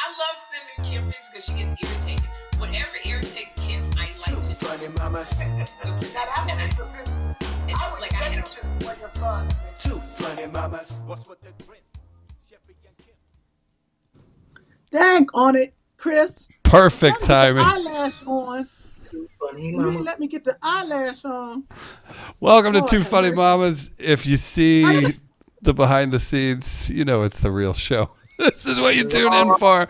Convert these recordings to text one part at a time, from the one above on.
I love sending Kym pictures because she gets irritated. Whatever irritates Kym, I like to do. Funny mamas. So, Now that was I would like I had get you when your son. Two funny mamas. What's with the grin? Sherri and Kym. Dang on it, Chris. Perfect timing. Eyelash on. Funny You mama. didn't let me get the eyelash on. Welcome to Lord Two have Funny mercy. Mamas. If you see the behind the scenes, you know it's the real show. This is what you tune in for.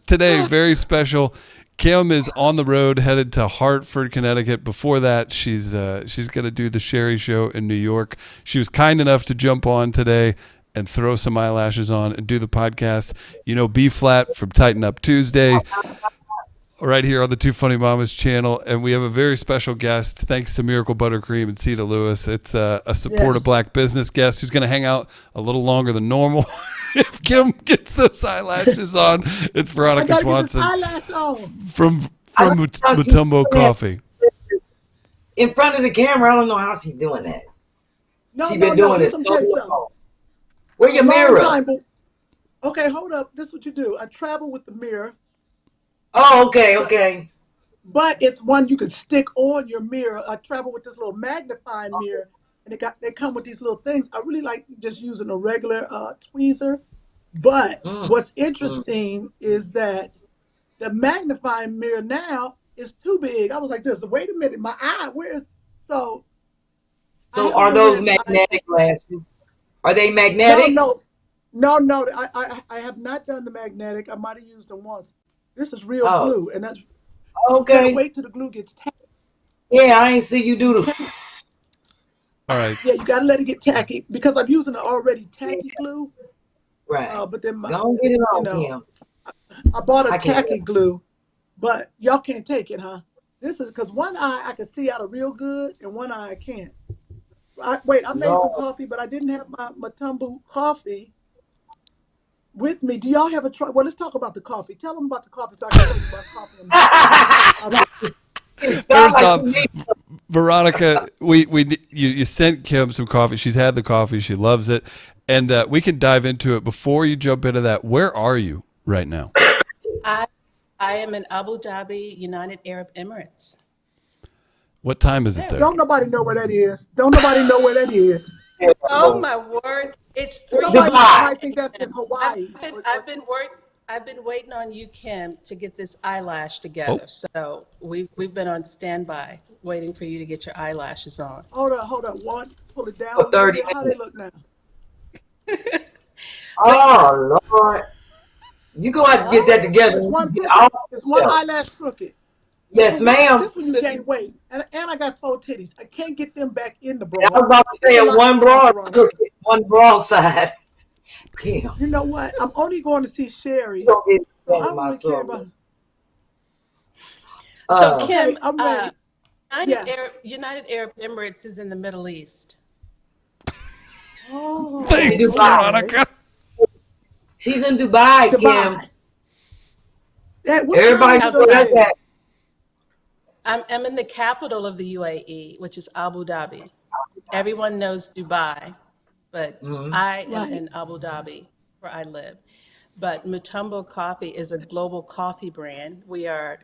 Today, very special. Kym is on the road, headed to Hartford, Connecticut. Before that, she's going to do the Sherri Show in New York. She was kind enough to jump on today and throw some eyelashes on and do the podcast. You know B-Phlat from Tighten Up Tuesday, right here on the Two Funny Mamas channel. And we have a very special guest, thanks to Miracle Buttercream and Ceta Lewis. It's a supportive Yes. black business guest who's going to hang out a little longer than normal. If Kym gets those eyelashes on, it's I Veronica gotta get this Swanson eyelash on. from I don't know how she's Mutombo doing Coffee. In front of the camera, I don't know how she's doing that. No, She's no, been no. doing This it I'm so telling you something. long. Where your Long mirror? time, but- okay, hold up. This is what you do. I travel with the mirror, Oh, okay. but it's one you can stick on your mirror. I travel with this little magnifying mirror, and they come with these little things. I really like just using a regular tweezer. But what's interesting is that the magnifying mirror now is too big. I was like, this. Wait a minute, my eye. Where's so? I So haven't are been those wearing- magnetic lashes? Are they magnetic? No. I have not done the magnetic. I might have used them once. This is real Oh. glue, and that's Okay. gotta wait till the glue gets tacky. Yeah, I ain't see you do the. All right. Yeah, you gotta let it get tacky because I'm using an already tacky glue. Right. But then Don't get it on, you know, Kym. I bought a I can't tacky glue, but y'all can't take it, huh? This is because one eye I can see out of real good, and one eye I can't. I made some No. coffee, but I didn't have my Mutombo coffee with me. Do y'all have a try? Well, let's talk about the coffee. Tell them about the coffee so I can tell you about coffee. First off, Veronica, you sent Kym some coffee. She's had the coffee. She loves it. And we can dive into it. Before you jump into that, where are you right now? I am in Abu Dhabi, United Arab Emirates. What time is it there? Don't nobody know where that is. Don't nobody know where that is. Oh my word! It's 3 Nobody Dubai. might think that's in Hawaii. I've been waiting on you, Kym, to get this eyelash together. So we've been on standby, waiting for you to get your eyelashes on. Hold up. One, pull it down. For 30 How they look now? Oh Lord, you gonna have to get that together. It's one Get crooked. all It's one yourself. eyelash crooked. Yes, ma'am. This one you gain weight, and I got 4 titties. I can't get them back in the bra. I was about to say It's a lot one to broad, run. crooked, one broadside. Kym, You know what? I'm only going to see Sherri. you gonna get So that I in don't my really care soul. about. So Uh, Kym, I'm ready. Yes. United Arab Emirates is in the Middle East. Oh, Thanks, Dubai. Veronica. She's in Dubai, Kym. Dubai. What Everybody time know is it that's over that. I'm in the capital of the UAE, which is Abu Dhabi. Everyone knows Dubai, but I am Right. in Abu Dhabi, where I live. But Mutombo Coffee is a global coffee brand. We are,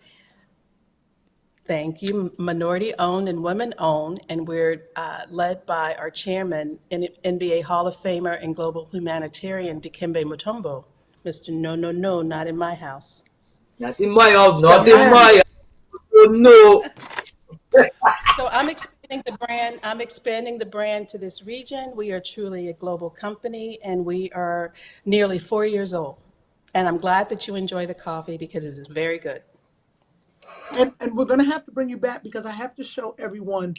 thank you, minority owned and women owned, and we're led by our chairman, NBA Hall of Famer and global humanitarian Dikembe Mutombo. Mr. No, not in my house. Not in my house, not So in my house. Oh, no. So I'm expanding the brand. I'm expanding the brand to this region. We are truly a global company, and we are nearly 4 years old. And I'm glad that you enjoy the coffee because it is very good. And we're gonna have to bring you back because I have to show everyone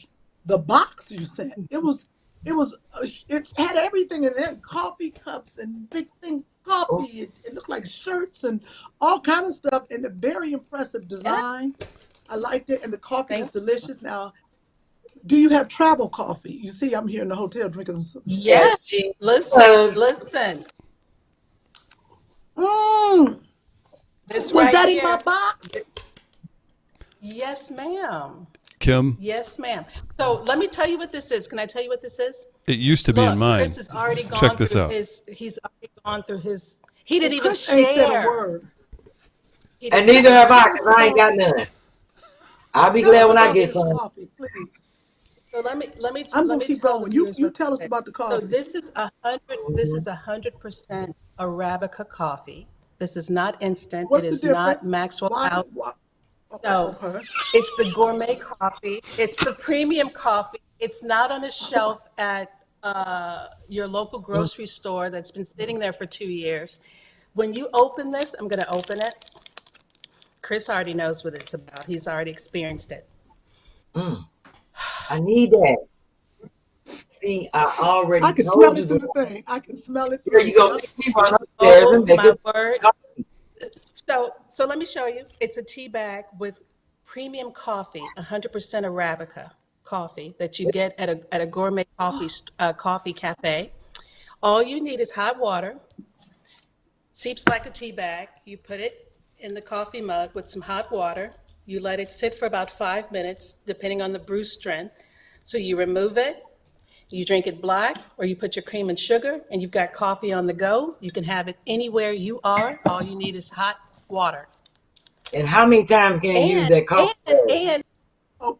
the box you sent. It had everything in it, coffee cups and big thing coffee. It looked like shirts and all kind of stuff, and a very impressive design. I liked it, and the coffee is delicious. Now, do you have travel coffee? You see, I'm here in the hotel drinking some. Yes. she Listen. This Was right that here. in my box? Yes, ma'am. Kym, Yes, ma'am. So let me tell you what this is. Can I tell you what this is? it used to be in mine. Chris has already gone Check this through out. he's already gone through his, he didn't even Chris ain't said a share. word. He And didn't neither have have I, any. because I ain't got none. I'll be Tell glad us when I about get this some. coffee, please. So I'm let gonna me keep tell the going. You viewers you real tell us quick. about the So coffee. this is 100% Arabica coffee. This is not instant. It What's the is not difference? Maxwell Why? House. No, Okay. it's the gourmet coffee. It's the premium coffee. It's not on a shelf at your local grocery store that's been sitting there for 2 years. When you open this, I'm going to open it. Chris already knows what it's about. He's already experienced it. I need that. See, I I already can smell told you. it through the thing. I can smell it There through. you go. Yep. Make me run upstairs Oh and make my it. word. So let me show you. It's a tea bag with premium coffee, 100% Arabica coffee that you get at a gourmet coffee cafe. All you need is hot water. Seeps like a tea bag. You put it in the coffee mug with some hot water. You let it sit for about 5 minutes, depending on the brew strength. So you remove it. You drink it black, or you put your cream and sugar, and you've got coffee on the go. You can have it anywhere you are. All you need is hot water. And how many times can you use And that coffee bag? and Oh,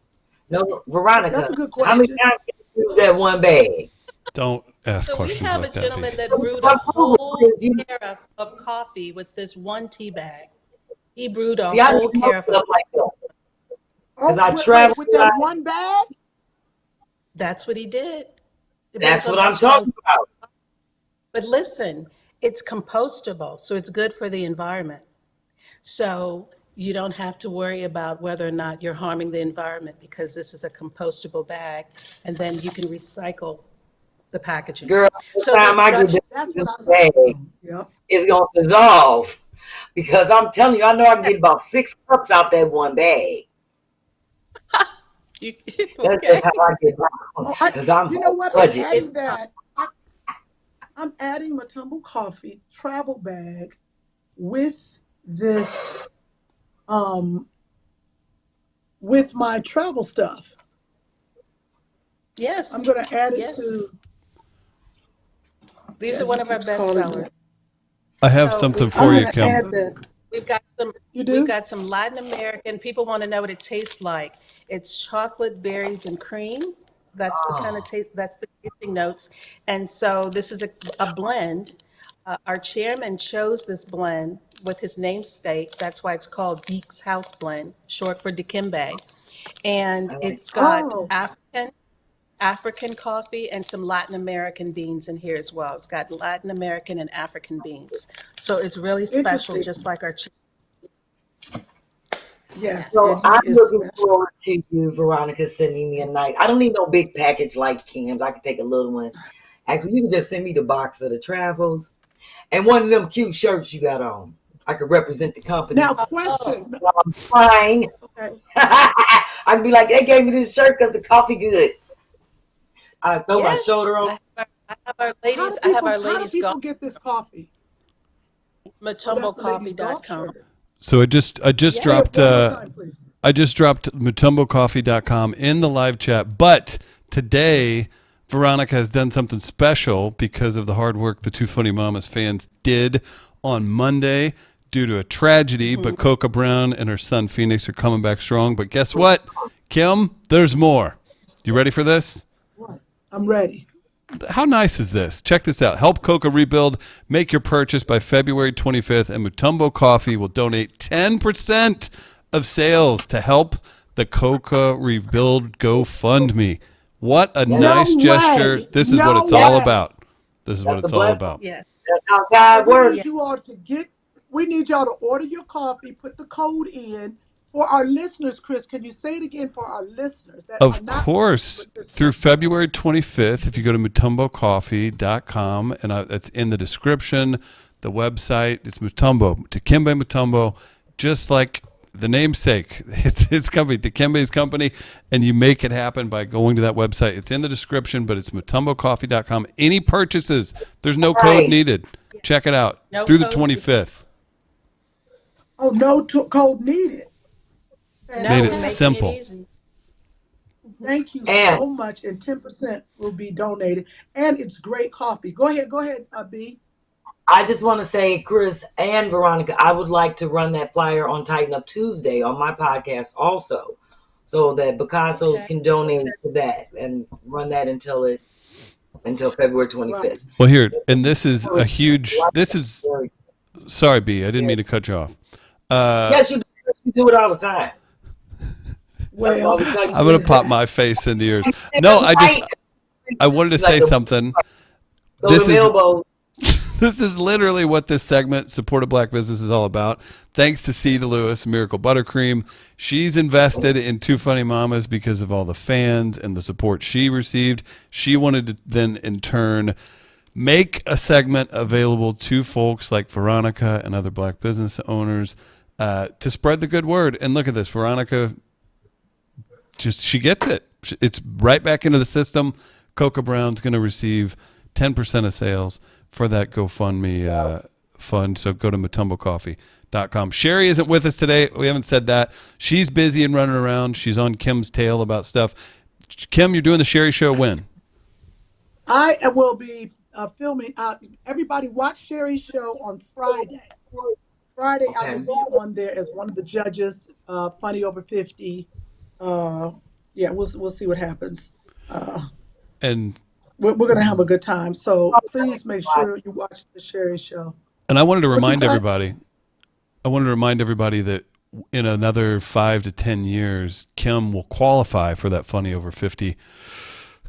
No, that's Veronica, a good how many question. times can you use that one bag? Don't ask so we questions have a like that, B. gentleman that brewed a I'm over whole because you carafe of coffee with this one tea bag. He brewed a see. I whole need more carafe of. stuff like that because Oh, I wait, travel with a that lot. one bag? That's what he did. Depends That's on what how I'm strong. talking about. But listen, it's compostable, so it's good for the environment. So you don't have to worry about whether or not you're harming the environment because this is a compostable bag, and then you can recycle the packaging. Girl, the So the time I get That's this what I like. bag, Yep. it's gonna dissolve because I'm telling you, I know I can get about 6 cups out that one bag. you That's just okay? how I get by Oh, because I'm you know on what? a budget. It's I'm adding Mutombo coffee travel bag with this um with my travel stuff. I'm yes, gonna add it yes. to. These Yeah, are he one of our keeps best calling me. sellers. I have So something I'm for you, gonna Kym. add that. we've got some You we've do? got some Latin American. People want to know what it tastes like. It's chocolate, berries, and cream. That's the kind of Oh, taste. That's the tasting notes. And so this is a blend. Our chairman chose this blend with his namesake. That's why it's called Beek's House Blend, short for Dikembe. And I like it's got Oh, African coffee and some Latin American beans in here as well. It's got Latin American and African beans. So it's really special, interesting. just like our Yes, yes. so and he I'm is looking special. forward to you, Veronica, sending me a nice. I don't need no big package like Kim's. I can take a little one. Actually, you can just send me the box of the travels and one of them cute shirts you got on. I could represent the Now, company Oh, question. while I'm crying. Okay. I can be like, they gave me this shirt because the coffee good. I throw my yes. shoulder on. I have our How do ladies golf, people get this coffee? Oh, that's the ladies' golf mutombocoffee.com. shirt. So I just Yeah. Say it dropped one more time, please. I just dropped mutombocoffee.com in the live chat, but today Veronica has done something special because of the hard work the Two Funny Mamas fans did on Monday due to a tragedy, but Coca Brown and her son Phoenix are coming back strong. But guess what, Kym? There's more. You ready for this? What? I'm ready. How nice is this? Check this out. Help Coca rebuild. Make your purchase by February 25th, and Mutombo Coffee will donate 10% of sales to help the Coca Rebuild GoFundMe. What a nice No gesture. way. This is what No it's all way. about. This is what That's it's a all blessing. about. Yes. That's how So God we works. need you all to we need y'all to order your coffee, put the code in. For our listeners, Chris, can you say it again for our listeners that are Of not course, with this through stuff? February 25th, if you go to mutombocoffee.com, and it's in the description, the website, it's Mutombo, Dikembe Mutombo, just like the namesake. It's company, Dikembe's company, and you make it happen by going to that website. It's in the description, but it's mutombocoffee.com. Any purchases, there's no code Right. needed. Check it out No through the code. 25th. Oh, no code needed. Made it No, Fantastic. making it simple. easy. Thank you And so much. And 10% will be donated. And it's great coffee. Go ahead, B. I just want to say, Chris and Veronica, I would like to run that flyer on Tighten Up Tuesday on my podcast also, so that Picasso's can donate to that and run that until February 25th. Right. Well, here, and this is a huge. This is. Sorry, B. I didn't mean to cut you off. Yes, you do it all the time. Well, I'm gonna pop my face into yours. No, I wanted to say something. This is literally what this segment, Support a Black Business, is all about. Thanks to C. Lewis, Miracle Buttercream. She's invested in Two Funny Mamas because of all the fans and the support she received. She wanted to then, in turn, make a segment available to folks like Veronica and other black business owners to spread the good word. And look at this. Veronica, she gets it. It's right back into the system. Coca Brown's going to receive 10% of sales for that GoFundMe fund. So go to mutombocoffee.com. Sherri isn't with us today. We haven't said that. She's busy and running around. She's on Kym's tail about stuff. Kym, you're doing the Sherri Show when? I will be filming. Everybody watch Sherri's show on Friday. Friday, I will be on there as one of the judges. Funny over 50. Yeah, we'll see what happens. And we're going to have a good time. So please make sure you watch the Sherri Show. And I wanted to remind everybody. That in another 5 to 10 years, Kym will qualify for that Funny Over 50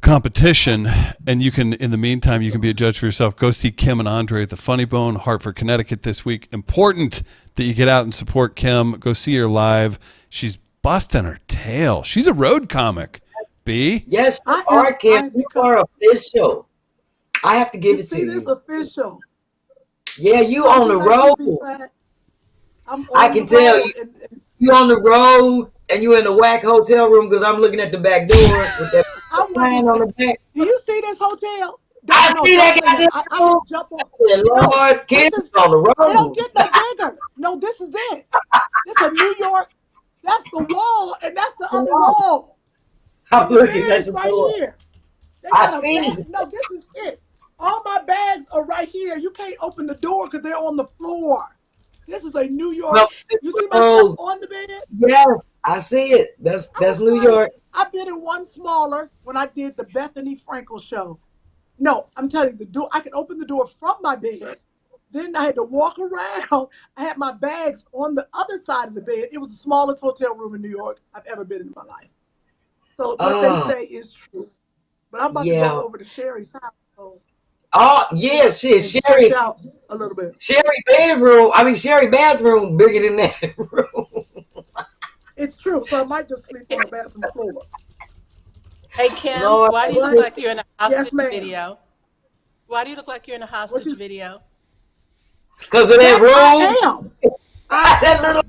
competition. And you can, in the meantime, you can be a judge for yourself. Go see Kym and Andre at the Funny Bone, Hartford, Connecticut this week. Important that you get out and support Kym. Go see her live. She's busting her tail. She's a road comic. B? Yes, you are, Kym. You are official. I have to give it to you. This official. Yeah, you on the road. I can tell you on the road and you in the whack hotel room because I'm looking at the back door with that sign on the back. Do you see this hotel? I see that goddamn I jump on. Lord, Kym's on the road. It don't get no bigger. No, this is it. This is New York. That's the wall, and that's the other wall. I'm looking at the right door. Here. I see. No, this is it. All my bags are right here. You can't open the door because they're on the floor. This is a New York. No, you see my stuff on the bed? Yeah, I see it. That's New York. I've been in one smaller when I did the Bethany Frankel show. No, I'm telling you, the door. I could open the door from my bed. Then I had to walk around. I had my bags on the other side of the bed. It was the smallest hotel room in New York I've ever been in my life. So what they say is true. But I'm about to go over to Sherri's house. So yes, Sherri. Out a little bit. Sherri bathroom bigger than that room. It's true. So I might just sleep on the bathroom floor. Hey, Kym, Lord, why do you look like you're in a hostage ma'am. video? Why do you look like you're in a hostage video? Because of that room. I am. That little.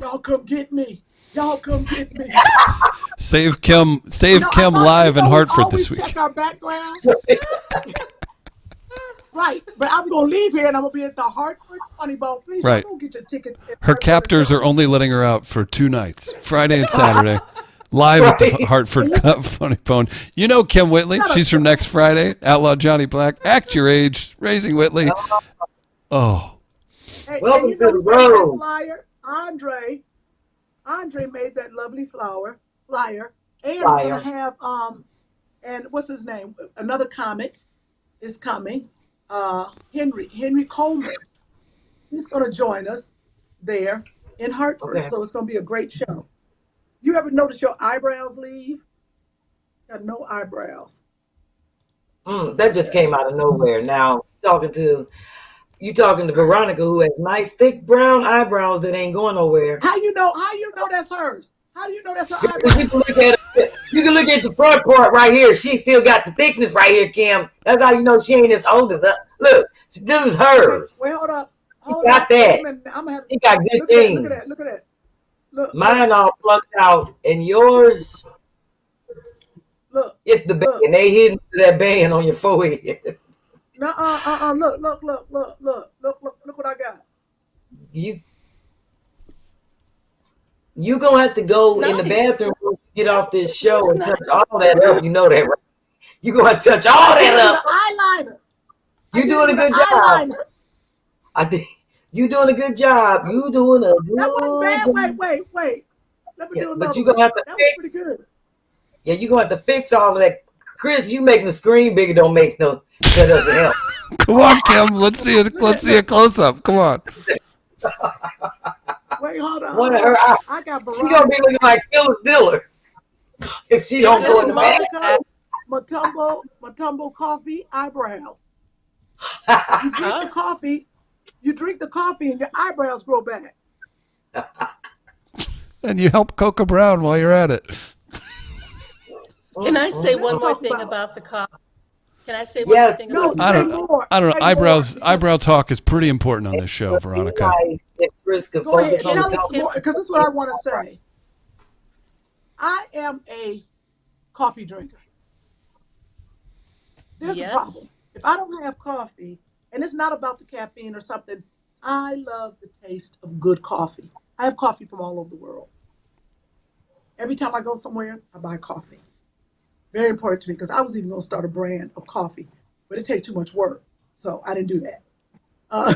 Y'all come get me. Y'all come get me. Save Kym live in Hartford this week. Check our background. Right, but I'm gonna leave here and I'm gonna be at the Hartford Funny Bone. Please, right. Go get your tickets. Her captors are only letting her out for 2 nights, Friday and Saturday, live at the Hartford Funny Bone. You know Kym Whitley. She's from next Friday. Outlaw Johnny Black. Act Your Age. Raising Whitley. Oh. Hey, welcome to the road. Flyer, Andre made that lovely flyer, and we're gonna have and what's his name? Another comic is coming. Henry Coleman. He's gonna join us there in Hartford. Okay. So it's gonna be a great show. You ever notice your eyebrows leave? Got no eyebrows. That just came out of nowhere. Now talking to Veronica, who has nice thick brown eyebrows that ain't going nowhere. How you know that's hers? How do you know that's her eyebrows? You can look at the front part right here. She still got the thickness right here, Kym. That's how you know she ain't as old as us. Look, this is hers. Wait, hold up. She got that. She got good things. Look at that. Look, mine all plucked out, and yours. Look, it's the band. They hidden that band on your forehead. Look what I got. You gonna have to go in the bathroom when you get off this show and touch all that up. You know that, right? You gonna have to touch all that up. Eyeliner. You doing a good job. Eyeliner. I think you doing a good job. You doing a That wasn't good bad. job. Wait. Let me Yeah, do but another you one. gonna have to That was pretty fix. good. Yeah, you gonna have to fix all of that. Chris, you making the screen bigger don't make no. That doesn't help. Come on, Kym. Let's see it. Let's see a close up. Come on. Wait, hold on. One of her eyes. I got She gonna be Veronica. looking like Phyllis Diller if she You're don't go good in at the back. multitasking. Mutombo coffee eyebrows. Oh, You drink the coffee and your eyebrows grow back. And you help Coca Brown while you're at it. can I say Let's one more talk thing about. about the coffee? Can I say one more Yes, thing No, about the I say don't. coffee? more. I don't know. Say more. Eyebrow talk is pretty important on this show, it would be Veronica. nice if Chris could Go ahead. focus on the Tell us coffee. more, because this is what I want to say. I am a coffee drinker. There's a problem. Yes. If I don't have coffee, and it's not about the caffeine or something, I love the taste of good coffee. I have coffee from all over the world. Every time I go somewhere, I buy coffee. Very important to me because I was even going to start a brand of coffee, but it takes too much work. So I didn't do that. Uh,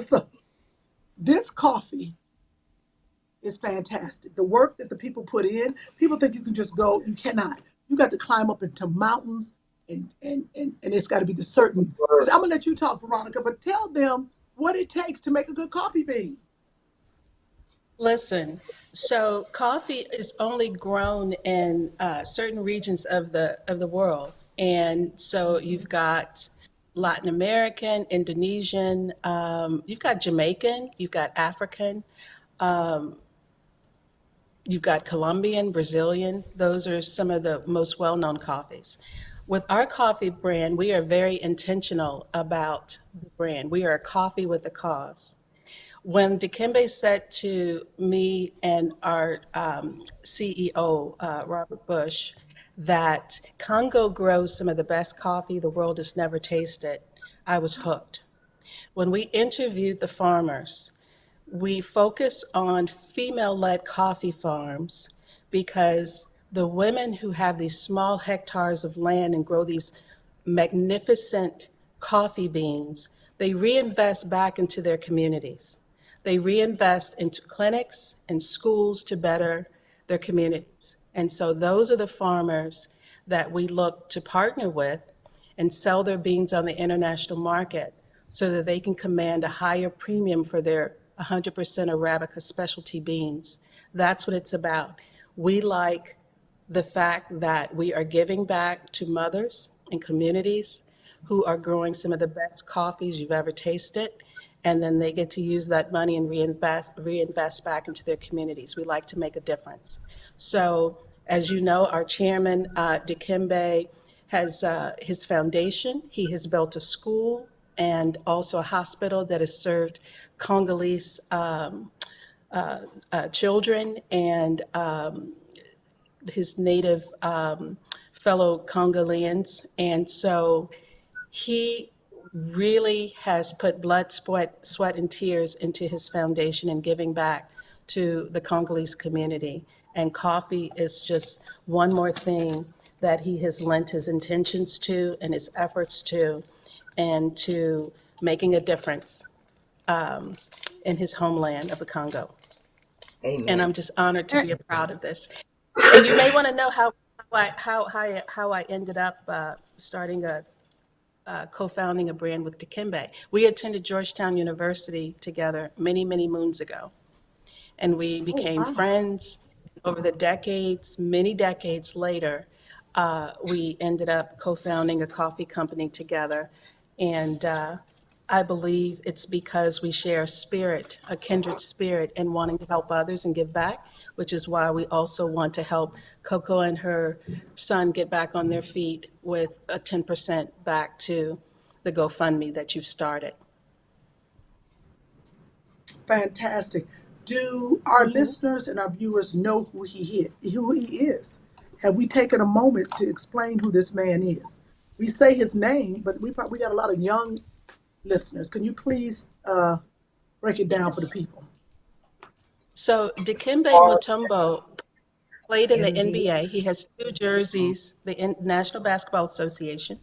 so this coffee is fantastic. The work that the people put in, people think you can just go. You cannot. You got to climb up into mountains, and it's got to be the certain. I'm gonna let you talk, Veronica, but tell them what it takes to make a good coffee bean. Listen, so coffee is only grown in certain regions of the world, and so you've got Latin American, Indonesian, you've got Jamaican, you've got African, um, you've got Colombian, Brazilian. Those are some of the most well-known coffees. With our coffee brand, we are very intentional about the brand. We are a coffee with a cause. When Dikembe said to me and our CEO, Robert Bush, that Congo grows some of the best coffee the world has never tasted, I was hooked. When we interviewed the farmers, we focus on female-led coffee farms because the women who have these small hectares of land and grow these magnificent coffee beans, they reinvest back into their communities. They reinvest into clinics and schools to better their communities. And so those are the farmers that we look to partner with and sell their beans on the international market so that they can command a higher premium for their 100% Arabica specialty beans. That's what it's about. We like the fact that we are giving back to mothers and communities who are growing some of the best coffees you've ever tasted, and then they get to use that money and reinvest back into their communities. We like to make a difference. So, as you know, our chairman, Dikembe, has his foundation. He has built a school and also a hospital that has served Congolese children and his native fellow Congolans. And so he really has put blood, sweat, and tears into his foundation and giving back to the Congolese community. And coffee is just one more thing that he has lent his intentions to and his efforts to, and to making a difference in his homeland of the Congo. And Amen. I'm just honored to And, be a part of this. And you may want to know how I ended up starting co-founding a brand with Dikembe. We attended Georgetown University together many moons ago, and we oh, became wow. friends. Over the decades, many decades later, we ended up co-founding a coffee company together, and I believe it's because we share a spirit, a kindred spirit, in wanting to help others and give back, which is why we also want to help Coco and her son get back on their feet with a 10% back to the GoFundMe that you've started. Fantastic. Do our listeners and our viewers know who he is? Have we taken a moment to explain who this man is? We say his name, but we got a lot of young listeners. Can you please break it down for the Yes. people? So Dikembe Or Mutombo played in the MB. NBA. He has two jerseys, the National Basketball Association.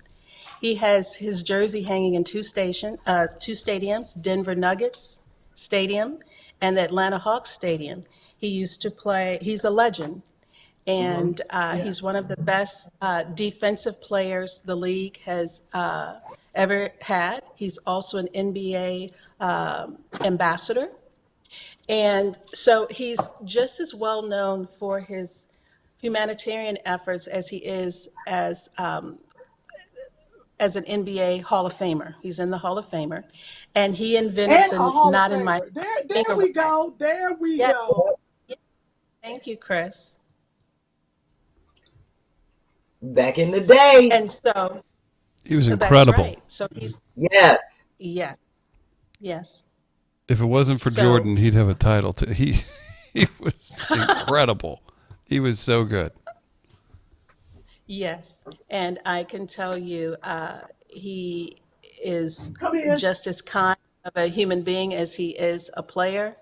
He has his jersey hanging in two stadiums, Denver Nuggets Stadium and the Atlanta Hawks Stadium. He used to play, he's a legend. And he's one of the best defensive players the league has ever had. He's also an NBA ambassador. And so he's just as well known for his humanitarian efforts as he is as an NBA Hall of Famer. He's in the Hall of Famer. And he invented And the a Hall of not in my Famer. There we go. There we Yeah. go. Thank you, Chris. Back in the day. And so He was that's incredible. right. So he's Yes. yes. If it wasn't for So- Jordan, he'd have a title too. He was incredible. He was so good. Yes, and I can tell you, he is Come in. just as kind of a human being as he is a player.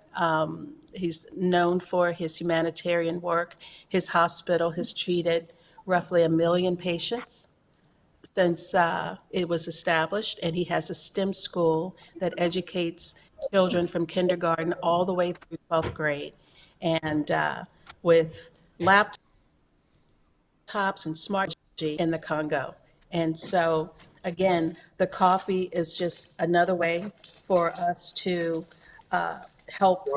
He's known for his humanitarian work. His hospital has treated roughly 1 million patients since it was established, and he has a STEM school that educates children from kindergarten all the way through 12th grade, and with laptops and smart in the Congo. And so, again, the coffee is just another way for us to help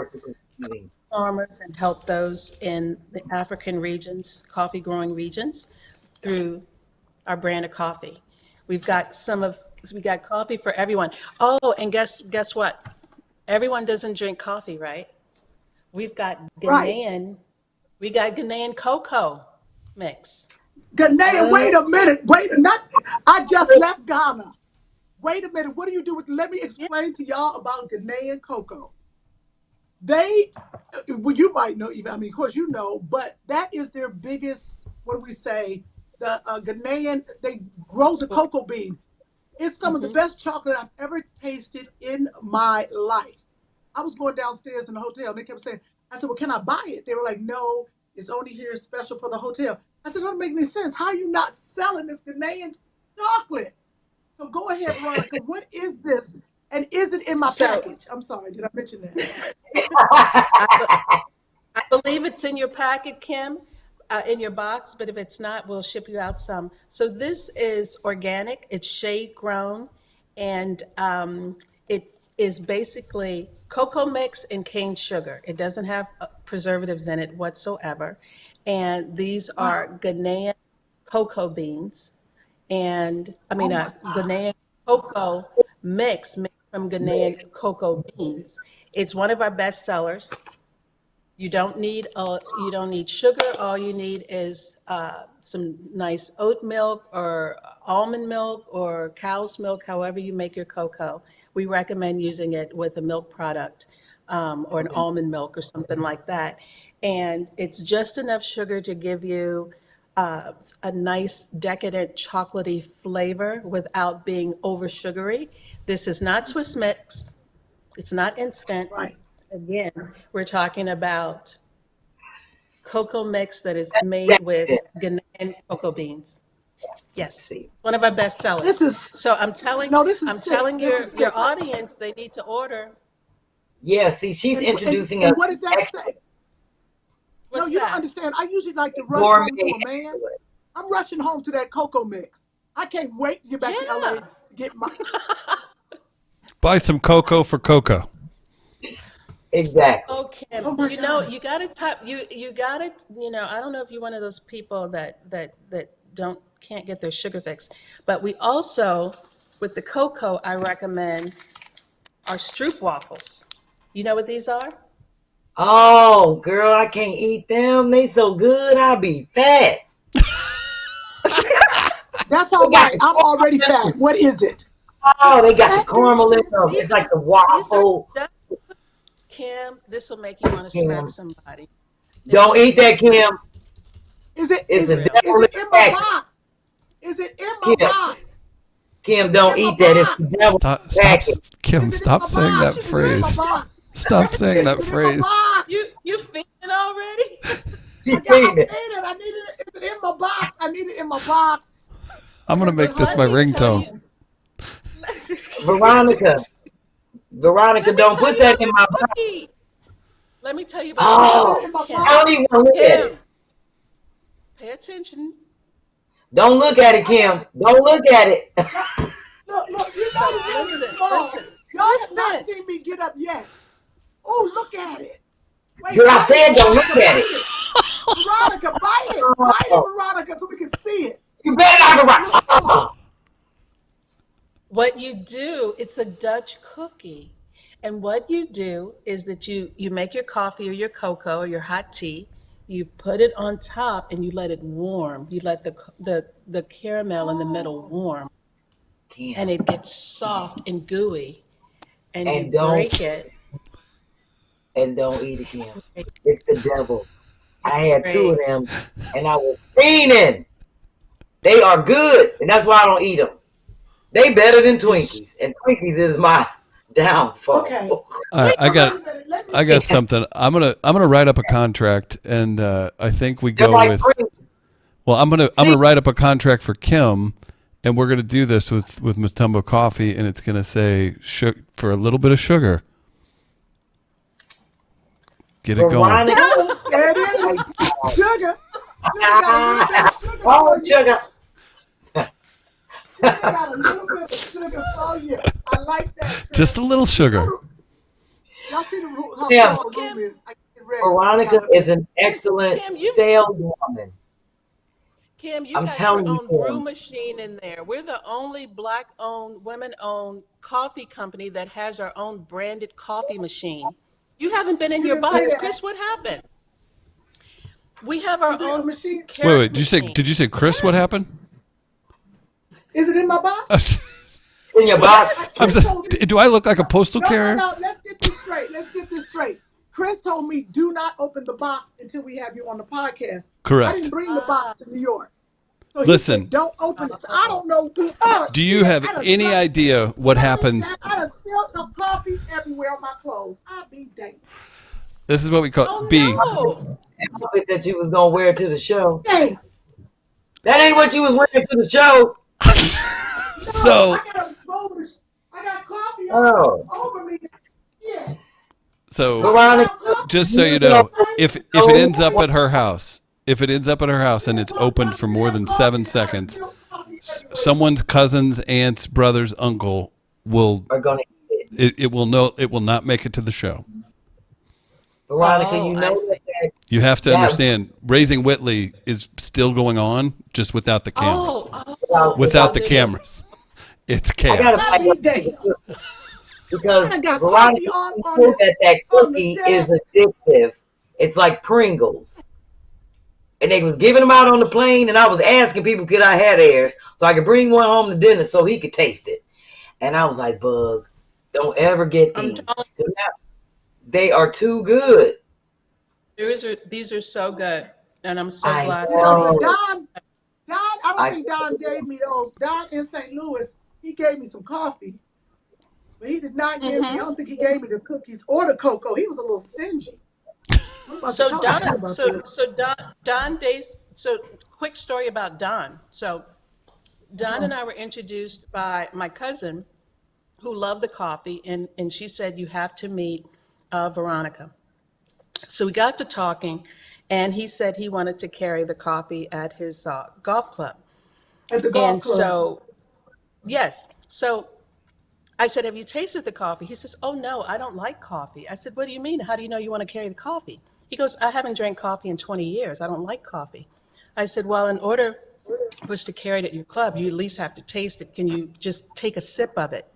farmers and help those in the African regions, coffee growing regions, through our brand of coffee. We got coffee for everyone. Oh, and guess what? Everyone doesn't drink coffee, right? We've got Ghanaian, we got Ghanaian cocoa mix. Ghanaian, wait a minute. I just left Ghana. Wait a minute. What do you do with, let me explain to y'all about Ghanaian cocoa. You might know, even, I mean, of course you know, but that is their biggest, what do we say? The Ghanaian, they grow the cocoa bean. It's some of the best chocolate I've ever tasted in my life. I was going downstairs in the hotel and they kept saying, I said, well, can I buy it? They were like, no, it's only here special for the hotel. I said, it doesn't make any sense. How are you not selling this Ghanaian chocolate? So go ahead, Veronica. What is this? And is it in my package? I'm sorry, did I mention that? I believe it's in your packet, Kym, in your box, but if it's not, we'll ship you out some. So this is organic, it's shade grown, and it is basically cocoa mix and cane sugar. It doesn't have preservatives in it whatsoever. And these are Ghanaian cocoa beans, and Ghanaian cocoa mix made from Ghanaian cocoa beans. It's one of our best sellers. You don't need sugar. All you need is some nice oat milk or almond milk or cow's milk, however you make your cocoa. We recommend using it with a milk product or an almond milk or something like that. And it's just enough sugar to give you a nice decadent chocolatey flavor without being over sugary. This is not Swiss mix. It's not instant. Right. Again, we're talking about cocoa mix that is made with Ghanaian cocoa beans. Yes, one of our best sellers. So I'm telling your audience they need to order. Yeah, see, she's introducing us. And what does that say? What's No, you that? don't understand. I usually like to rush home to a man. I'm rushing home to that cocoa mix. I can't wait to get back to LA to get my. Buy some cocoa for cocoa. Exactly. Okay, Oh you know, you gotta type. You gotta. You know, I don't know if you're one of those people that can't get their sugar fix, but we also, with the cocoa, I recommend our Stroop waffles. You know what these are? Oh, girl, I can't eat them. They so good, I'll be fat. That's all right. I'm already fat. What is it? Oh, they got the caramel in them. It's like the waffle. Kym, this will make you want to smack somebody. Don't eat that, Kym. Is it It's in a devil my box? Is it in my box? Kym, don't eat that. It's the devil. Kym, stop saying that phrase. Stop saying that phrase. You feeding already? She's feeding it. I need it. Is it in my box? I need it in my box. I'm gonna make this my ringtone. Veronica, don't put that in my box. Let me tell you about Oh, Kim. I don't even want to look at it. Pay attention. Don't look at it, Kym. Don't look at it. Look, you know the room is small. Y'all have not seen me get up yet. Oh, look at it. Wait, Girl, I said don't look at it. Veronica, bite it. Bite it, Veronica, so we can see it. You better not. What you do, it's a Dutch cookie. And what you do is that you make your coffee or your cocoa or your hot tea. You put it on top and you let it warm. You let the caramel in the middle warm. Kym. And it gets soft and gooey. And you don't- break it. And don't eat it, Kym. It's the devil. I had 2 of them, and I was fiending. They are good, and that's why I don't eat them. They better than Twinkies, and Twinkies is my downfall. Okay. All right, I got something. I'm gonna write up a contract, and I think we go with. Well, I'm gonna write up a contract for Kym, and we're gonna do this with Mutombo coffee, and it's gonna say for a little bit of sugar. Get it going. There it is. Sugar. Oh, sugar. Got a little bit of sugar for you. I like that. Just a little sugar. Y'all see how Yeah. small the room is. I get ready. Veronica is an excellent Kym, saleswoman. Kym, you I'm got telling your you, own Kym. brew machine in there. We're the only Black-owned, women-owned coffee company that has our own branded coffee machine. You haven't been in You your didn't say box, that. Chris. What happened? We have our Is it a own machine? Wait. Did you say Chris? What happened? Is it in my box? In your box. Do I look like a postal carrier? No. Let's get this straight. Chris told me do not open the box until we have you on the podcast. Correct. I didn't bring the box to New York. So he Listen. said, don't open it. I don't know. Do you have any idea what happens? I done spilled the coffee everywhere on my clothes. I'll be dang. This is what we call B. No. Outfit that you was gonna wear to the show. Hey, That ain't what you was wearing to the show. So, I got coffee Oh. over me. Yeah. so Veronica, just so you know, if it ends up at her house, and it's opened for more than 7 seconds, someone's cousins, aunts, brothers, uncle will are gonna eat it. it will not make it to the show. Veronica, Oh, you I know see. that. You have to Yeah. understand, Raising Whitley is still going on, just without the cameras. Without the cameras, it's I chaos. gotta I'll be dang. because I got Veronica coffee on said this- that on the cookie set. is addictive. It's like Pringles. And they was giving them out on the plane, and I was asking people, could I have theirs so I could bring one home to dinner so he could taste it. And I was like, Bug, don't ever get I'm these. telling They are too good. These are so good, and I'm so I glad. know. Don, I don't think Don gave me those. Don in St. Louis, he gave me some coffee. But he did not give me, I don't think he gave me the cookies or the cocoa. He was a little stingy. I'm about So to talk to him Don, about so this. so Don days. So quick story about Don. So Don and I were introduced by my cousin, who loved the coffee, and she said you have to meet Veronica. So we got to talking, and he said he wanted to carry the coffee at his golf club. At the golf And club. so, yes. So I said, have you tasted the coffee? He says, oh, no, I don't like coffee. I said, what do you mean? How do you know you want to carry the coffee? He goes, I haven't drank coffee in 20 years. I don't like coffee. I said, well, in order for us to carry it at your club, you at least have to taste it. Can you just take a sip of it?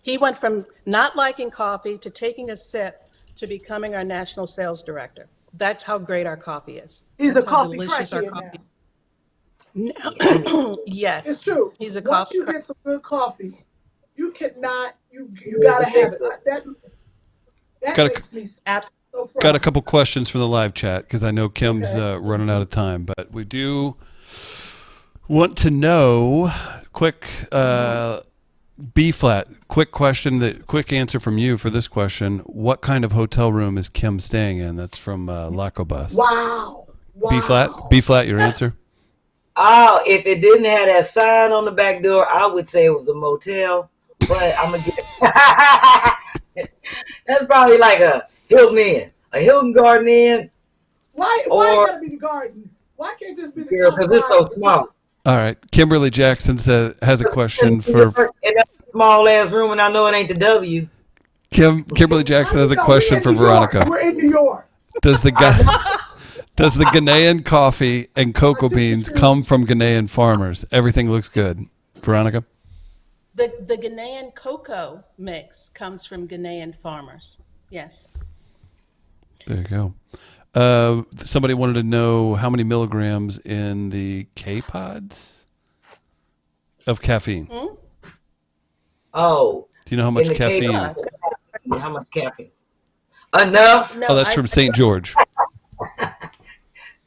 He went from not liking coffee to taking a sip to becoming our national sales director. That's how great our coffee is. He's That's a how coffee delicious our crackhead now. No. Yes. It's true. He's a Once coffee you crack- get some good coffee, you cannot, you gotta have it. That Got a- makes me Absolutely. so proud. Got a couple questions from the live chat because I know Kim's running out of time, but we do want to know quick B-Phlat, quick question, quick answer from you for this question. What kind of hotel room is Kym staying in? That's from Lacobus. Wow. B-Phlat, your answer? Oh, if it didn't have that sign on the back door, I would say it was a motel. But I'm gonna get that's probably like a Hilton Inn, a Hilton Garden Inn. Why gotta be the garden? Why can't this be the Girl, because it's so small. All right. Kimberly Jackson has a question for in that small ass room, and I know it ain't the W. Kimberly Jackson has a question for Veronica. We're in New York. Does the Ghanaian coffee and cocoa beans come from Ghanaian farmers? Everything looks good. Veronica? The Ghanaian cocoa mix comes from Ghanaian farmers. Yes. There you go. Somebody wanted to know how many milligrams in the K-Pods of caffeine. Hmm? Oh. Do you know how much in the caffeine? How much caffeine? Enough. No, Oh, that's from St. George.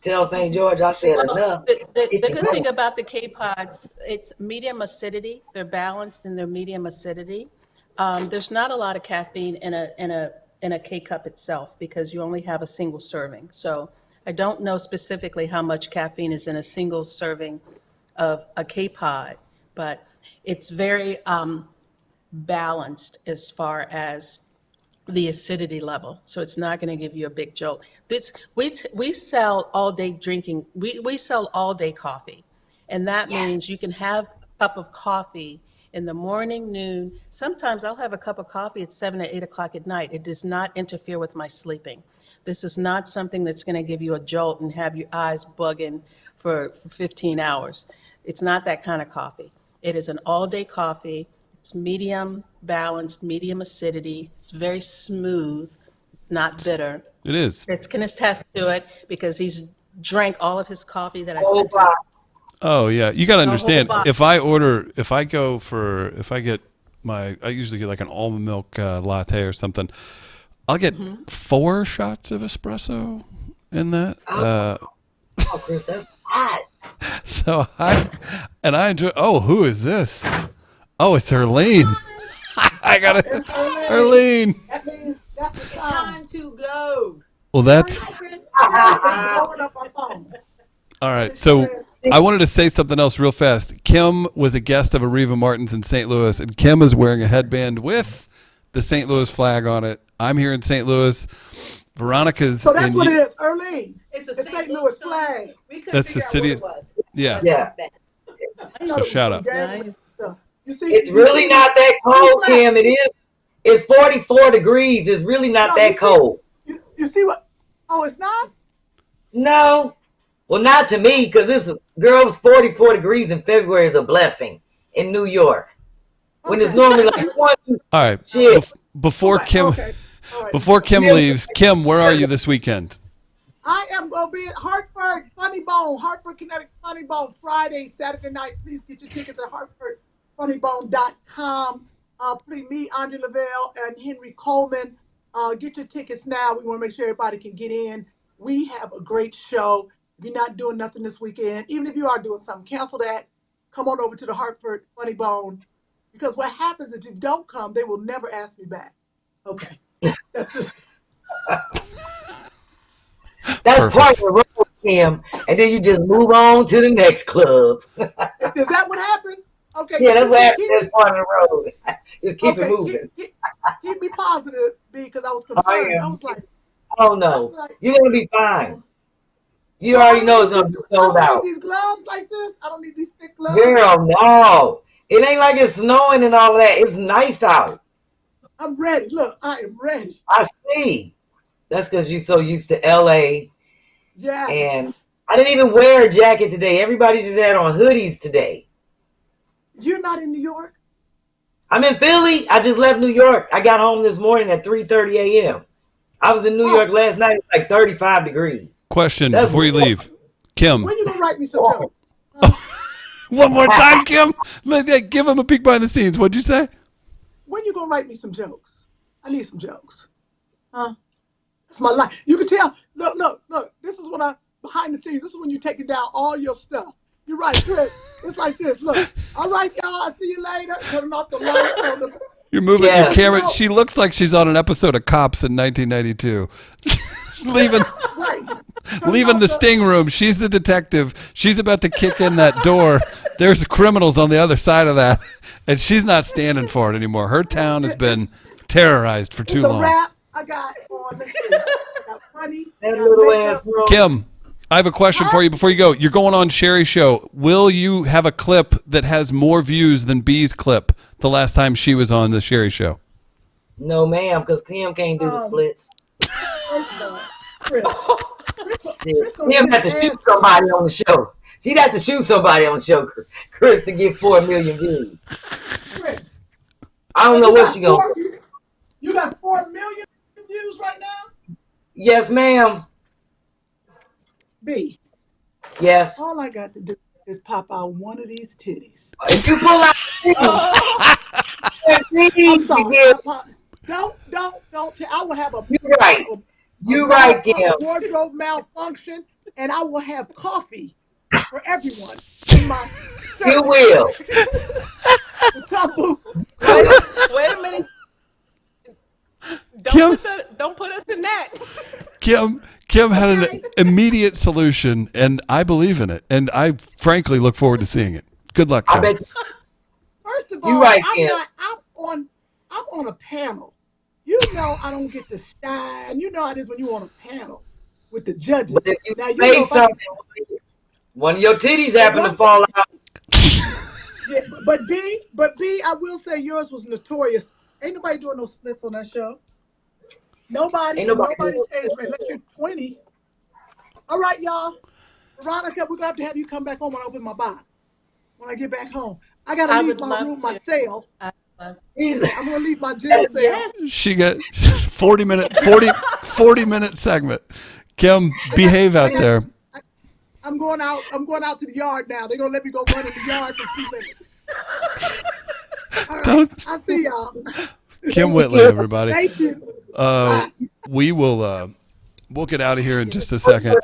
Tell St. George I said enough. The good thing about the K-Pods, it's medium acidity. They're balanced in their medium acidity. There's not a lot of caffeine in a K-Cup itself because you only have a single serving. So I don't know specifically how much caffeine is in a single serving of a K-Pod, but it's very balanced as far as the acidity level. So it's not going to give you a big jolt. We sell all day drinking. We sell all day coffee. And that means you can have a cup of coffee in the morning, noon. Sometimes I'll have a cup of coffee at 7 or 8 o'clock at night. It does not interfere with my sleeping. This is not something that's going to give you a jolt and have your eyes bugging for 15 hours. It's not that kind of coffee. It is an all day coffee. It's medium balanced, medium acidity. It's very smooth. It's not bitter. It is. Chris can attest to it because he's drank all of his coffee that I Oh, sent him. wow. Oh yeah, you got to understand. box. If I get I usually get like an almond milk latte or something. I'll get 4 shots of espresso in that. Oh, Chris, that's hot. So I enjoy. Oh, who is this? Oh, it's Arlene. I got it, Arlene. That means that's the time. Time to go. Well, that's Blowing up our phone. all right. So I wanted to say something else real fast. Kym was a guest of Areva Martin's in St. Louis, and Kym is wearing a headband with the St. Louis flag on it. I'm here in St. Louis. Veronica's. So that's in what it is, Arlene. It's a It's St. Louis flag. We couldn't That's the figure out city- what it was. Yeah. Yeah. I know So shout out. out. You see, It's really not that cold, Kim. It is. It's 44 degrees. It's really not No, that you see- cold. You see what? Oh, it's not? No. Well, not to me, because it's 44 degrees in February is a blessing in New York. When it's Okay. normally like 20. All right. Shit. Before Okay, Kym, okay. All right. before Kym Yeah. leaves, Kym, where are you this weekend? I am going to be at Hartford, Hartford, Connecticut, Funny Bone, Friday, Saturday night. Please get your tickets at hartfordfunnybone.com. Please meet Andre Lavelle and Henry Coleman. Get your tickets now. We want to make sure everybody can get in. We have a great show. If you're not doing nothing this weekend, even if you are doing something, cancel that. Come on over to the Hartford Funny Bone. Because what happens if you don't come, they will never ask me back. Okay. That's just... That's Perfect. part of the road, Kim. And then you just move on to the next club. Is that what happens? Okay. Yeah, that's what happens. Keep- That's part of the road. Just keep it okay, moving. Keep me positive, because I was concerned. I was like, Oh, no. You're going to be fine. You already know it's going to be sold I don't out. need these gloves like this. I don't need these thick gloves. Girl, no. It ain't like it's snowing and all that. It's nice out. I'm ready. Look, I am ready. I see. That's because you're so used to LA. Yeah. And I didn't even wear a jacket today. Everybody just had on hoodies today. You're not in New York? I'm in Philly. I just left New York. I got home this morning at 3:30 a.m. I was in New York last night. It was like 35 degrees. Question That's before you what- leave. Kym, When you gonna write me some jokes? one more time, Kym. Give him a peek behind the scenes. What'd you say? When you gonna write me some jokes? I need some jokes. Huh? That's my life. You can tell. Look. This is when I behind the scenes. This is when you taking down all your stuff. You're right, Chris. It's like this. Look. All right, y'all. I'll see you later. Turning off the light. You're moving Yeah. your camera. No. She looks like she's on an episode of Cops in 1992. Leaving. Right. leaving the sting room. She's the detective. She's about to kick in that door. There's criminals on the other side of that, and she's not standing for it anymore. Her town has been terrorized for too long. Wrap. I got on. Let's see. I got funny. That little ass room. Kim, I have a question for you before you go. You're going on Sherri's show. Will you have a clip that has more views than B's clip the last time she was on the Sherri show? No, ma'am, because Kym can't do the splits. Chris Kym had to shoot somebody on the show. She'd have to shoot somebody on the show, Chris, to get 4 million views. Chris, I don't know what she gonna do. You got 4 million views right now? Yes, ma'am. B. Yes. All I got to do is pop out one of these titties. If you pull out I'm sorry. Don't. I will have a. You're right. You're right, Kym. Wardrobe malfunction, and I will have coffee for everyone in my. You will. Wait a minute. Don't put us in that. Kim had an immediate solution, and I believe in it, and I frankly look forward to seeing it. Good luck, Kim. I bet you. First of all, You're right, I'm on a panel. You know I don't get to shine. You know how it is when you're on a panel with the judges. But if you now, say something, one of your titties happen to fall out. Yeah, but B, I will say yours was notorious. Ain't nobody doing no splits on that show. Nobody's age rate unless you're 20. All right, y'all. Veronica, we're gonna have you come back home when I open my box. When I get back home, I gotta leave my room myself. I'm gonna leave my jail cell. Yes. She got 40 minute segment. Kim, behave out there. I'm going out to the yard now. They're gonna let me go run in the yard for 2 minutes. All right, I'll see y'all. Kym Whitley, everybody. Thank you. We'll get out of here in just a second.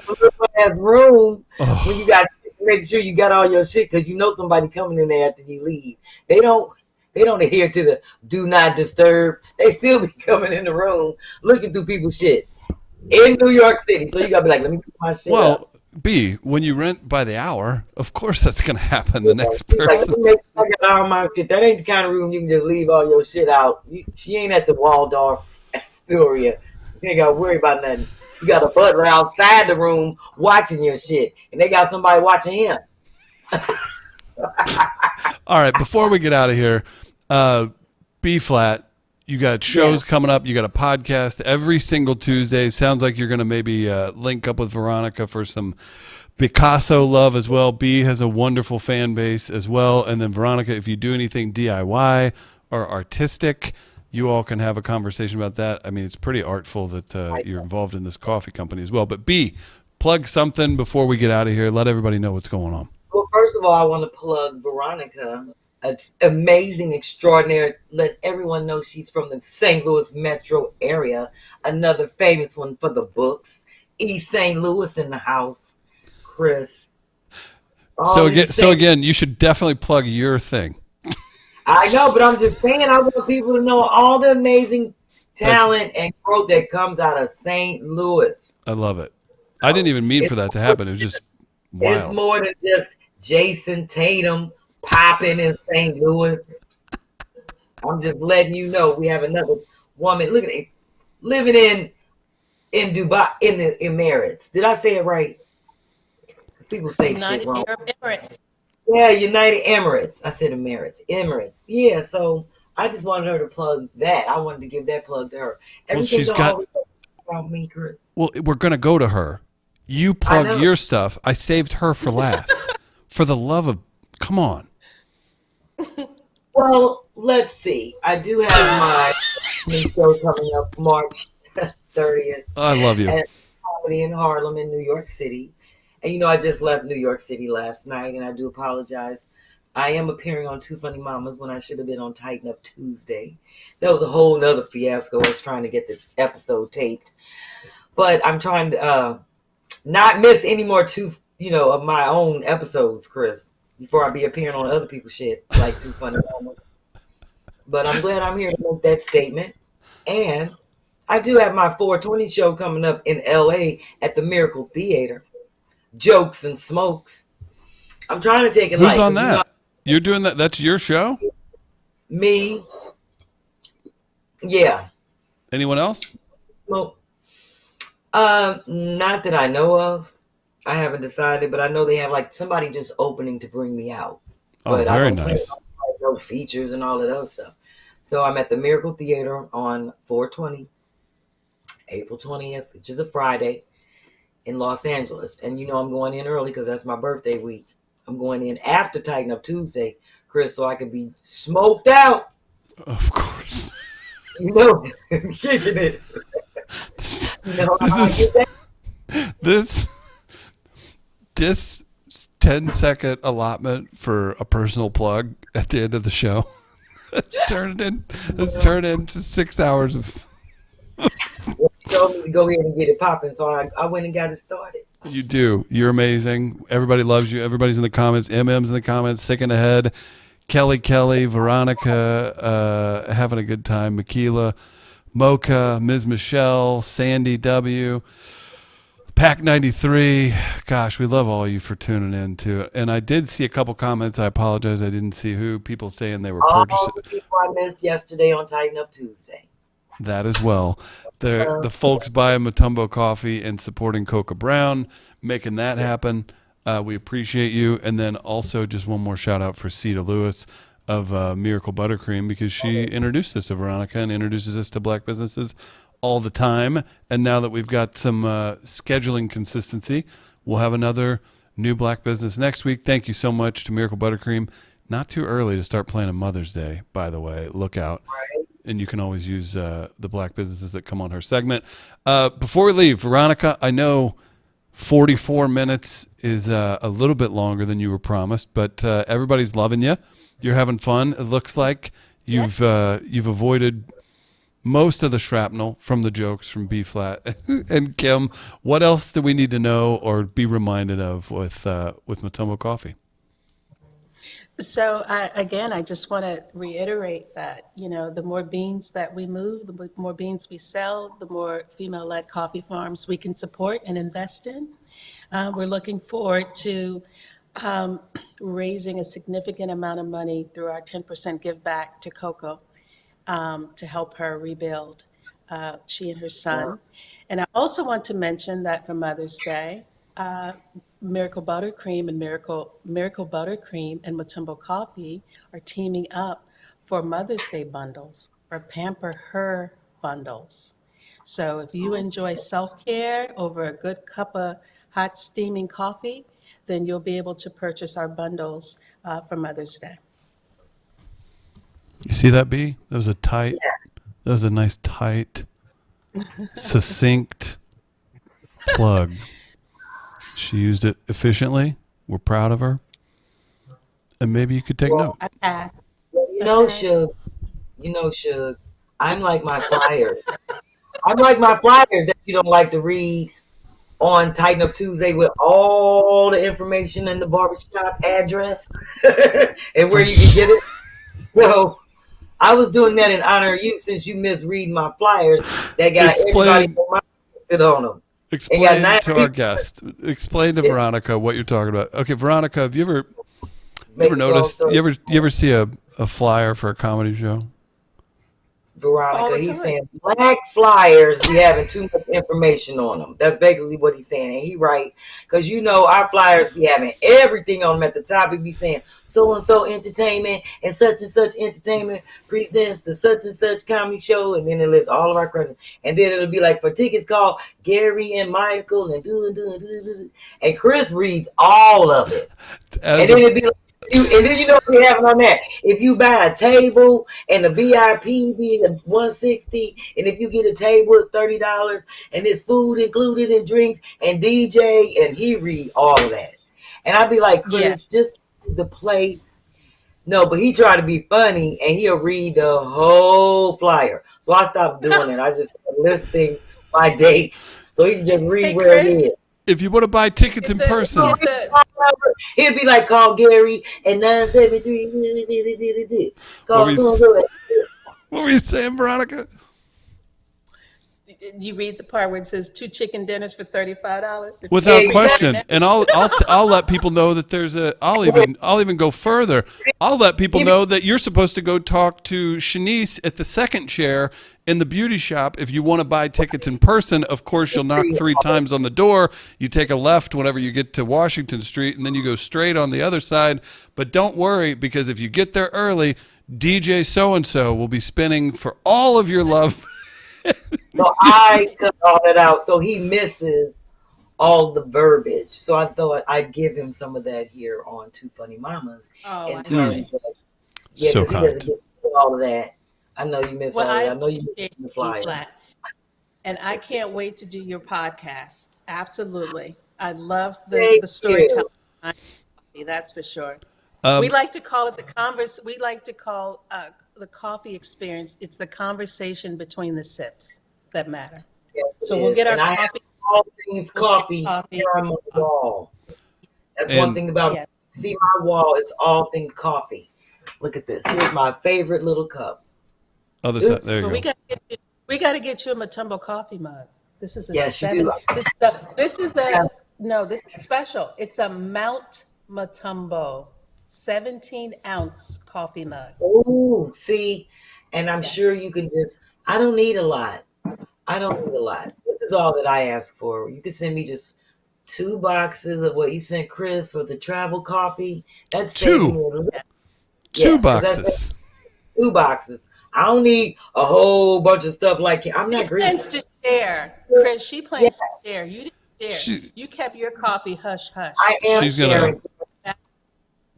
Ass room when you got to make sure you got all your shit, because you know somebody coming in there after you leave. They don't adhere to the do not disturb. They still be coming in the room looking through people's shit in New York City. So you gotta be like, let me get my shit up. B, when you rent by the hour, of course that's gonna happen. The next person. Like, I got all my shit. That ain't the kind of room you can just leave all your shit out. She ain't at the Waldorf Astoria. You ain't gotta worry about nothing. You got a butler outside the room watching your shit, and they got somebody watching him. All right, before we get out of here, B-Phlat, you got shows coming up. You got a podcast every single Tuesday. Sounds like you're going to maybe link up with Veronica for some Picasso love as well. B has a wonderful fan base as well. And then Veronica, if you do anything DIY or artistic, you all can have a conversation about that. I mean, it's pretty artful that you're involved in this coffee company as well. But B, plug something before we get out of here. Let everybody know what's going on. Well, first of all, I want to plug Veronica. It's amazing, extraordinary. Let everyone know she's from the St. Louis metro area. Another famous one for the books. East St. Louis in the house. Chris. So again, you should definitely plug your thing. I know, but I'm just saying, I want people to know all the amazing talent and growth that comes out of St. Louis. I love it. I didn't even mean for that to happen. It was just wild. It's more than just Jason Tatum popping in St. Louis. I'm just letting you know we have another woman. Look at it, living in Dubai, in the Emirates. Did I say it right? Because people say United shit wrong. Arab Emirates. Yeah, United Emirates. I said Emirates. Yeah, so I just wanted her to plug that. I wanted to give that plug to her. Everything she's got about me, Chris. Well, we're gonna go to her. You plug your stuff. I saved her for last. For the love of, come on. Well, let's see. I do have my new show coming up March 30th. I love you. At Comedy in Harlem in New York City. And you know, I just left New York City last night, and I do apologize. I am appearing on Two Funny Mamas when I should have been on Tighten Up Tuesday. That was a whole nother fiasco. I was trying to get the episode taped. But I'm trying to not miss any more of my own episodes, Chris, before I be appearing on other people's shit, like Two Funny Mamas. But I'm glad I'm here to make that statement. And I do have my 420 show coming up in LA at the Miracle Theater. Jokes and Smokes. I'm trying to take it light. Who's on that? You're doing that? That's your show? Me. Yeah. Anyone else? Well, not that I know of. I haven't decided, but I know they have like somebody just opening to bring me out. Oh, But very nice. no features and all that other stuff. So I'm at the Miracle Theater on 420, April 20th, which is a Friday in Los Angeles. And you know I'm going in early because that's my birthday week. I'm going in after Tighten Up Tuesday, Chris, so I could be smoked out. Of course. You know, kicking it. You know, this 10-second allotment for a personal plug at the end of the show. It's turned into 6 hours of. You told me to go ahead and get it popping, so I went and got it started. You do. You're amazing. Everybody loves you. Everybody's in the comments. MM's in the comments. Sick in the head. Kelly, Veronica, having a good time. Makila, Mocha, Ms. Michelle, Sandy W, Pack 93. Gosh, we love all you for tuning in to it. And I did see a couple comments. I apologize. I didn't see who. People saying they were purchasing. All the people I missed yesterday on Tighten Up Tuesday. That as well. The folks buying Mutombo coffee and supporting Coca Brown, making that happen. We appreciate you. And then also just one more shout out for Ceta Lewis of Miracle Buttercream, because she introduced us to Veronica and introduces us to black businesses all the time. And now that we've got some scheduling consistency, we'll have another new black business next week. Thank you so much to Miracle Buttercream. Not too early to start planning Mother's Day, by the way. Look out. And you can always use the black businesses that come on her segment. Before we leave, Veronica, I know 44 minutes is a little bit longer than you were promised, but everybody's loving you. You're having fun. It looks like you've avoided most of the shrapnel from the jokes from B-Phlat and Kym. What else do we need to know or be reminded of with Mutombo Coffee? So again, I just want to reiterate that, you know, the more beans that we move, the more beans we sell, the more female-led coffee farms we can support and invest in. We're looking forward to raising a significant amount of money through our 10% give back to Coco to help her rebuild, she and her son. And I also want to mention that for Mother's Day, Miracle Buttercream and Miracle Buttercream and Mutombo Coffee are teaming up for Mother's Day bundles or Pamper Her bundles. So if you enjoy self-care over a good cup of hot steaming coffee, then you'll be able to purchase our bundles for Mother's Day. You see that, B? That was a nice, tight, succinct plug. She used it efficiently. We're proud of her. And maybe you could take note. I passed. You know, Suge, I'm like my flyers. I'm like my flyers that you don't like to read on Tighten Up Tuesday with all the information and the barbershop address and where you can get it. So I was doing that in honor of you since you misread my flyers that got everybody on them. Explain to our guest. Explain to Veronica what you're talking about. Okay, Veronica, have you ever noticed? You ever see a flyer for a comedy show? Veronica, he's saying black flyers be having too much information on them. That's basically what he's saying, and he right, because you know our flyers be having everything on them at the top. It be saying so and so entertainment and such entertainment presents the such and such comedy show, and then it lists all of our credits, and then it'll be like for tickets call Gary and Michael and and Chris reads all of it, and then it'll be like. And then you know what we have on that. If you buy a table and the VIP be $160, and if you get a table it's $30, and it's food included and drinks and DJ, and he read all of that. And I'd be like, Chris, just the plates. No, but he tried to be funny and he'll read the whole flyer. So I stopped doing it. I just listing my dates so he can just read where Chris, it is. If you want to buy tickets in person, he'd be like, call Gary at 973. What were you saying, Veronica? You read the part where it says 2 chicken dinners for $35. Without question. And I'll let people know that I'll even go further. I'll let people know that you're supposed to go talk to Shanice at the second chair in the beauty shop. If you want to buy tickets in person, of course, you'll knock 3 times on the door. You take a left whenever you get to Washington Street, and then you go straight on the other side. But don't worry, because if you get there early, DJ so-and-so will be spinning for all of your love. So I cut all that out, so he misses all the verbiage. So I thought I'd give him some of that here on Two Funny Mamas. Oh, in terms of, So because he doesn't get all of that. I know you miss all that. I know you miss the flyers. B-Phlat. And I can't wait to do your podcast. Absolutely. I love the storytelling. That's for sure. We like to call it the coffee experience. It's the conversation between the sips that matter. Yes, so we'll get our coffee. All things coffee here on the wall. That's one thing about see my wall. It's all things coffee. Look at this. Here's my favorite little cup. Oh, there you go. We got to get you a Mutombo coffee mug. This is a yes, you do. This is special. It's a Mount Mutombo 17-ounce coffee mug. Oh, see, and I'm sure you can I don't need a lot. This is all that I ask for. You can send me just 2 boxes of what you sent Chris for the travel coffee. That's 2 boxes. 2 boxes. I don't need a whole bunch of stuff like I'm not greedy. She plans to share, Chris. She plans to share. You didn't share. You kept your coffee hush hush. I am sharing.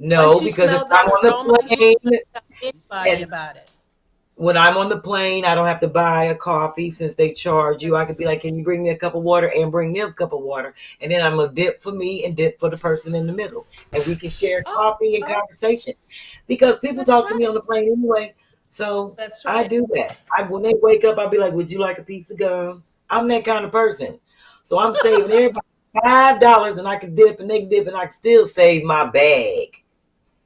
No, because if I'm on the plane, about it. When I'm on the plane, I don't have to buy a coffee since they charge you. I could be like, can you bring me a cup of water and bring me a cup of water? And then I'm a dip for me and dip for the person in the middle. And we can share coffee and conversation. Because people talk to me on the plane anyway. So I do that. When they wake up, I'll be like, would you like a piece of gum? I'm that kind of person. So I'm saving everybody $5 and I can dip and they can dip and I can still save my bag.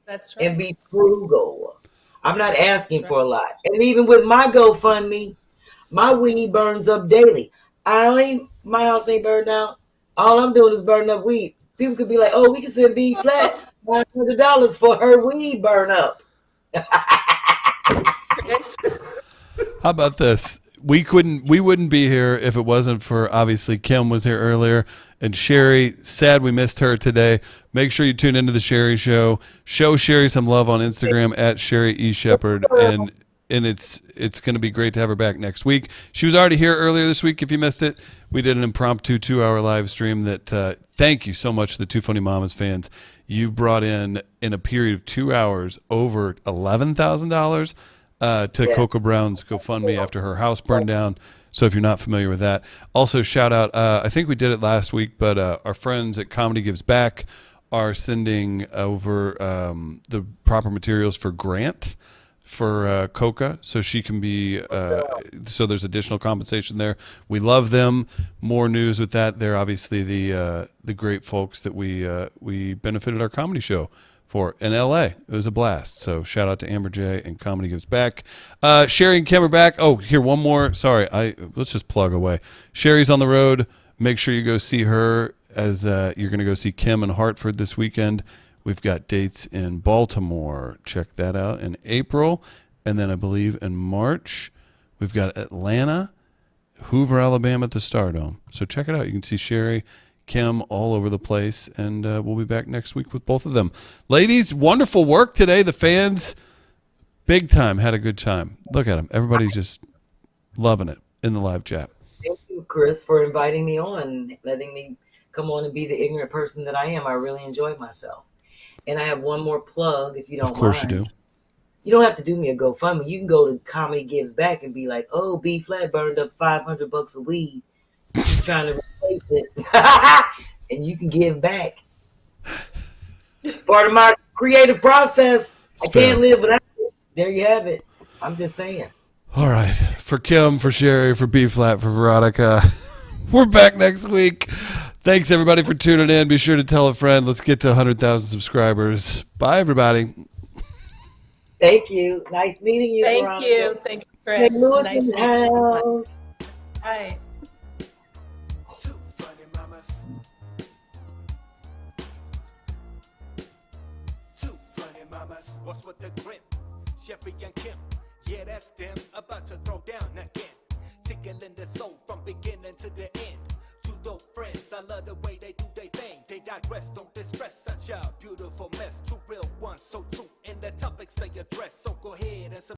That's right. And be frugal. I'm not asking for a lot. And even with my GoFundMe, my weed burns up daily. My house ain't burned out. All I'm doing is burning up weed. People could be like, oh, we can send B-Phlat $500 for her weed burn up. How about this? We wouldn't be here if it wasn't for, obviously, Kym was here earlier, and Sherri. Sad we missed her today. Make sure you tune into the Sherri Show. Show Sherri some love on Instagram at Sherri Shepherd, and it's going to be great to have her back next week. She was already here earlier this week. If you missed it, we did an impromptu 2-hour live stream. That thank you so much to the Two Funny Mamas fans. You brought in a period of 2 hours over $11,000. To Coco Brown's GoFundMe after her house burned down. So if you're not familiar with that, also shout out, I think we did it last week, but our friends at Comedy Gives Back are sending over the proper materials for Grant for Coca, so she can be, so there's additional compensation there. We love them. More news with that. They're obviously the great folks that we benefited our comedy show for in LA. It was a blast. So shout out to Amber J and Comedy Gives Back. Sherri and Kym are back. Oh, here, one more. Sorry, let's just plug away. Sherri's on the road. Make sure you go see her as you're going to go see Kym in Hartford this weekend. We've got dates in Baltimore. Check that out in April. And then I believe in March, we've got Atlanta, Hoover, Alabama at the Stardome. So check it out. You can see Sherri, Kym all over the place, and we'll be back next week with both of them. Ladies, wonderful work today. The fans, big time, had a good time. Look at them. Everybody's just loving it in the live chat. Thank you, Chris, for inviting me on, letting me come on and be the ignorant person that I am. I really enjoyed myself. And I have one more plug, if you don't mind. Of course you do. You don't have to do me a GoFundMe. You can go to Comedy Gives Back and be like, oh, B-Phlat burned up $500 of weed. He's trying to replace it. And you can give back. It's part of my creative process. I can't live without it. There you have it. I'm just saying. All right. For Kym, for Sherri, for B-Phlat, for Veronica, we're back next week. Thanks, everybody, for tuning in. Be sure to tell a friend. Let's get to 100,000 subscribers. Bye, everybody. Thank you. Nice meeting you, Thank Veronica. you. Thank you, Chris. Nice meeting you. Bye. what's with the grin? Sherri and Kym, yeah, that's them, about to throw down again. Tickling the soul from beginning to the end. Two dope friends, I love the way they do their thing. They digress, don't distress, such a beautiful mess. Two real ones, so true in the topics they address. So go ahead and